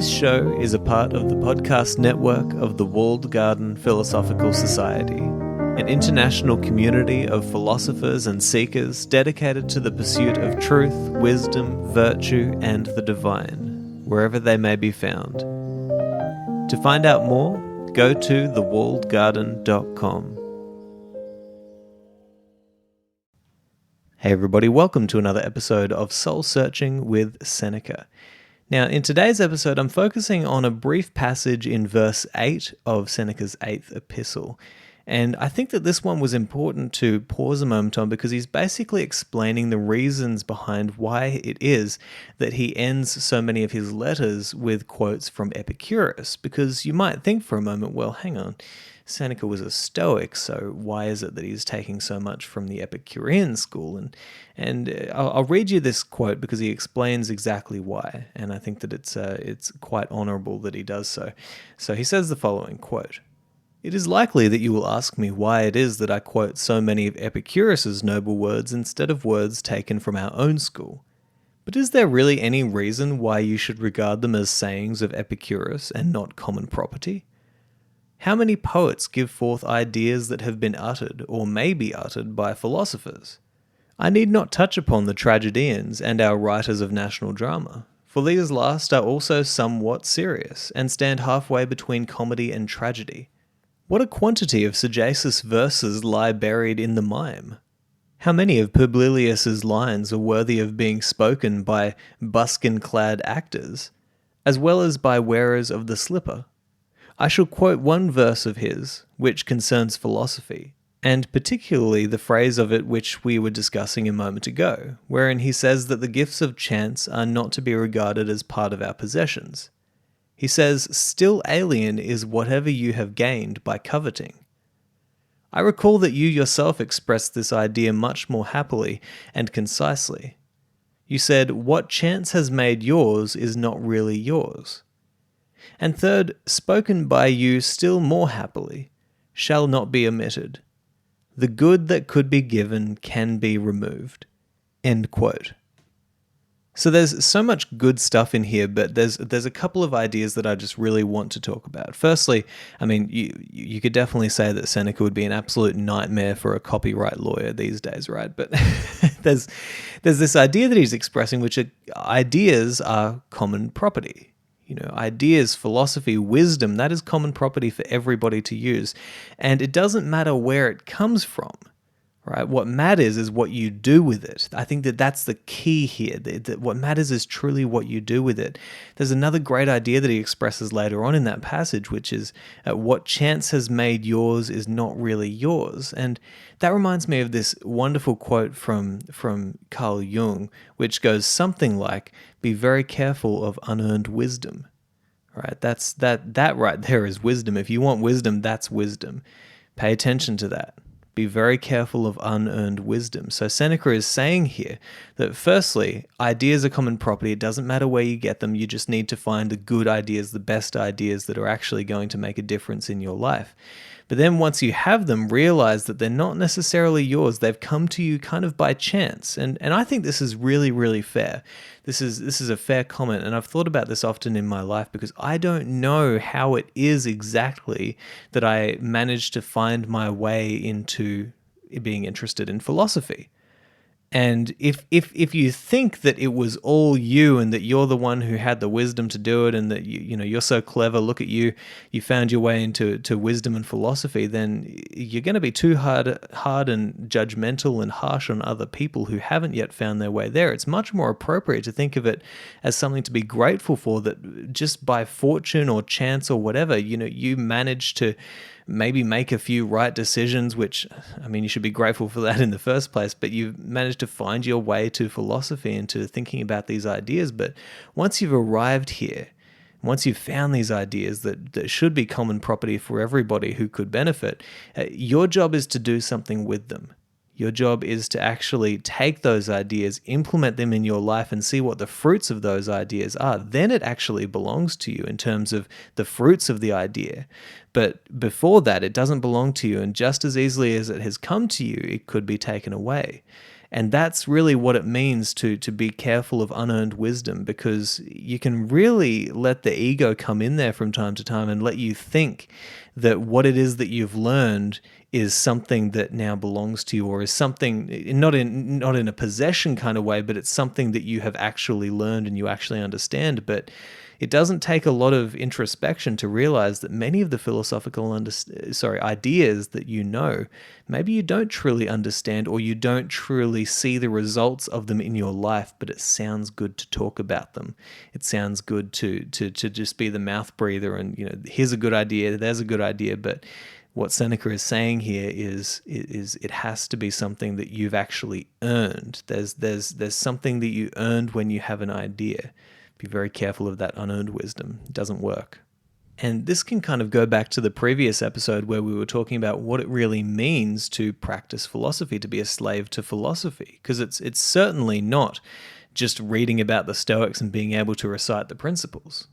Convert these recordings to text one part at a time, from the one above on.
This show is a part of the podcast network of the Walled Garden Philosophical Society, an international community of philosophers and seekers dedicated to the pursuit of truth, wisdom, virtue, and the divine, wherever they may be found. To find out more, go to thewalledgarden.com. Hey everybody, welcome to another episode of Soul Searching with Seneca. Now, in today's episode, I'm focusing on a brief passage in verse 8 of Seneca's 8th epistle. And I think that this one was important to pause a moment on because he's basically explaining the reasons behind why it is that he ends so many of his letters with quotes from Epicurus. Because you might think for a moment, well, hang on, Seneca was a Stoic, so why is it that he's taking so much from the Epicurean school? And I'll read you this quote because he explains exactly why, and I think that it's quite honorable that he does so. So he says the following, quote, "It is likely that you will ask me why it is that I quote so many of Epicurus's noble words instead of words taken from our own school. But is there really any reason why you should regard them as sayings of Epicurus and not common property? How many poets give forth ideas that have been uttered or may be uttered by philosophers? I need not touch upon the tragedians and our writers of national drama, for these last are also somewhat serious and stand halfway between comedy and tragedy. What a quantity of sagacious verses lie buried in the mime! How many of Publilius's lines are worthy of being spoken by buskin-clad actors, as well as by wearers of the slipper? I shall quote one verse of his, which concerns philosophy, and particularly the phrase of it which we were discussing a moment ago, wherein he says that the gifts of chance are not to be regarded as part of our possessions. He says, 'Still alien is whatever you have gained by coveting.' I recall that you yourself expressed this idea much more happily and concisely. You said, 'What chance has made yours is not really yours.' And third, spoken by you still more happily, shall not be omitted. The good that could be given can be removed." End quote. So there's so much good stuff in here, but there's a couple of ideas that I just really want to talk about. Firstly, I mean, you could definitely say that Seneca would be an absolute nightmare for a copyright lawyer these days, right? But there's this idea that he's expressing, which ideas are common property. You know, ideas, philosophy, wisdom, that is common property for everybody to use. And it doesn't matter where it comes from, right? What matters is what you do with it. I think that that's the key here. That what matters is truly what you do with it. There's another great idea that he expresses later on in that passage, which is what chance has made yours is not really yours. And that reminds me of this wonderful quote from Carl Jung, which goes something like, "Be very careful of unearned wisdom." Right? That right there is wisdom. If you want wisdom, that's wisdom. Pay attention to that. Be very careful of unearned wisdom. So Seneca is saying here that firstly, ideas are common property. It doesn't matter where you get them. You just need to find the good ideas, the best ideas that are actually going to make a difference in your life. But then once you have them, realize that they're not necessarily yours. They've come to you kind of by chance. And I think this is really, really fair. This is a fair comment. And I've thought about this often in my life because I don't know how it is exactly that I managed to find my way into being interested in philosophy. And if you think that it was all you and that you're the one who had the wisdom to do it and that you're so clever, look at you found your way into wisdom and philosophy, then you're going to be too hard and judgmental and harsh on other people who haven't yet found their way there. It's much more appropriate to think of it as something to be grateful for, that just by fortune or chance or whatever, you managed to maybe make a few right decisions, which, I mean, you should be grateful for that in the first place, but you've managed to find your way to philosophy and to thinking about these ideas. But once you've arrived here, once you've found these ideas that should be common property for everybody who could benefit, your job is to do something with them. Your job is to actually take those ideas, implement them in your life, and see what the fruits of those ideas are. Then it actually belongs to you in terms of the fruits of the idea. But before that, it doesn't belong to you. And just as easily as it has come to you, it could be taken away. And that's really what it means to be careful of unearned wisdom, because you can really let the ego come in there from time to time and let you think that what it is that you've learned is something that now belongs to you, or is something not in a possession kind of way, but it's something that you have actually learned and you actually understand. But it doesn't take a lot of introspection to realize that many of the philosophical ideas that you know, maybe you don't truly understand, or you don't truly see the results of them in your life, but it sounds good to talk about them. It sounds good to just be the mouth breather and, here's a good idea, there's a good idea. But what Seneca is saying here is it has to be something that you've actually earned. There's something that you earned when you have an idea. Be very careful of that unearned wisdom. It doesn't work. And this can kind of go back to the previous episode where we were talking about what it really means to practice philosophy, to be a slave to philosophy, because it's certainly not just reading about the Stoics and being able to recite the principles.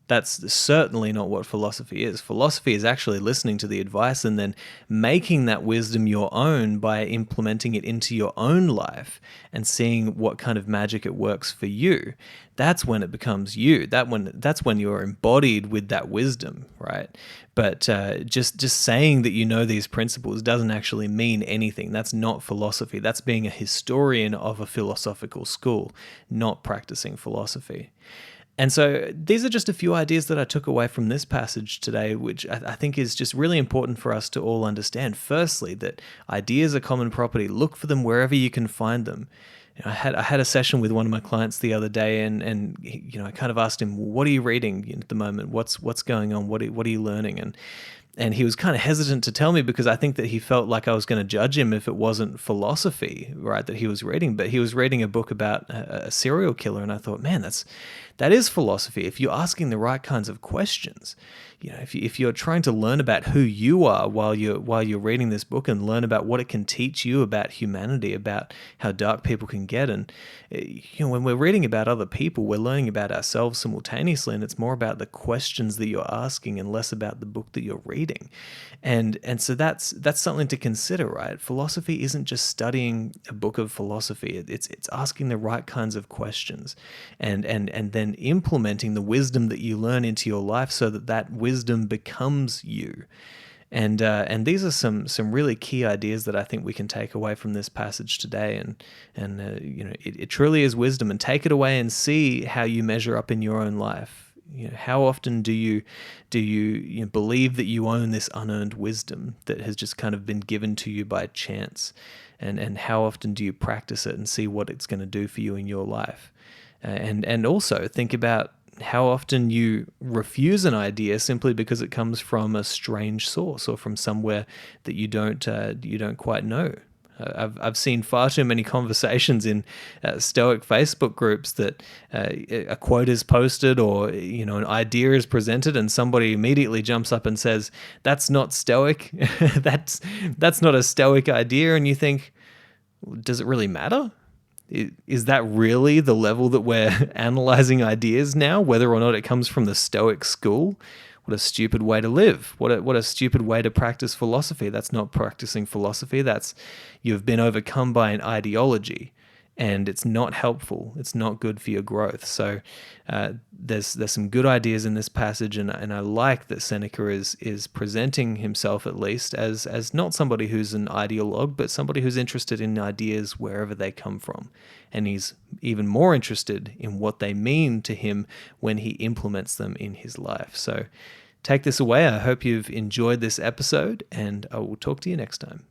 That's certainly not what philosophy is. Philosophy is actually listening to the advice and then making that wisdom your own by implementing it into your own life and seeing what kind of magic it works for you. That's when it becomes you. That's when you're embodied with that wisdom, right? But just saying that you know these principles doesn't actually mean anything. That's not philosophy. That's being a historian of a philosophical school, not practicing philosophy. And so these are just a few ideas that I took away from this passage today, which I think is just really important for us to all understand. Firstly, that ideas are common property. Look for them wherever you can find them. I had a session with one of my clients the other day, and I kind of asked him, "What are you reading at the moment? What's going on? What are you learning?" And he was kind of hesitant to tell me, because I think that he felt like I was going to judge him if it wasn't philosophy, right, that he was reading. But he was reading a book about a serial killer, and I thought, man, that is philosophy. If you're asking the right kinds of questions, if you're trying to learn about who you are while you're reading this book, and learn about what it can teach you about humanity, about how dark people can get, and when we're reading about other people, we're learning about ourselves simultaneously, and it's more about the questions that you're asking and less about the book that you're reading. And so that's something to consider, right? Philosophy isn't just studying a book of philosophy. It's asking the right kinds of questions, and then implementing the wisdom that you learn into your life so that wisdom becomes you. And these are some really key ideas that I think we can take away from this passage today. And it truly is wisdom. And take it away and see how you measure up in your own life. How often do you believe that you own this unearned wisdom that has just kind of been given to you by chance? And how often do you practice it and see what it's going to do for you in your life? And also think about how often you refuse an idea simply because it comes from a strange source or from somewhere that you don't quite know. I've seen far too many conversations in Stoic Facebook groups that a quote is posted, or an idea is presented, and somebody immediately jumps up and says, "That's not Stoic. that's not a Stoic idea." And you think, does it really matter? Is that really the level that we're analyzing ideas now, whether or not it comes from the Stoic school? What a stupid way to live. What a stupid way to practice philosophy. That's not practicing philosophy. That's, you've been overcome by an ideology, and it's not helpful. It's not good for your growth. So there's some good ideas in this passage, and I like that Seneca is presenting himself, at least, as not somebody who's an ideologue, but somebody who's interested in ideas wherever they come from. And he's even more interested in what they mean to him when he implements them in his life. So take this away. I hope you've enjoyed this episode, and I will talk to you next time.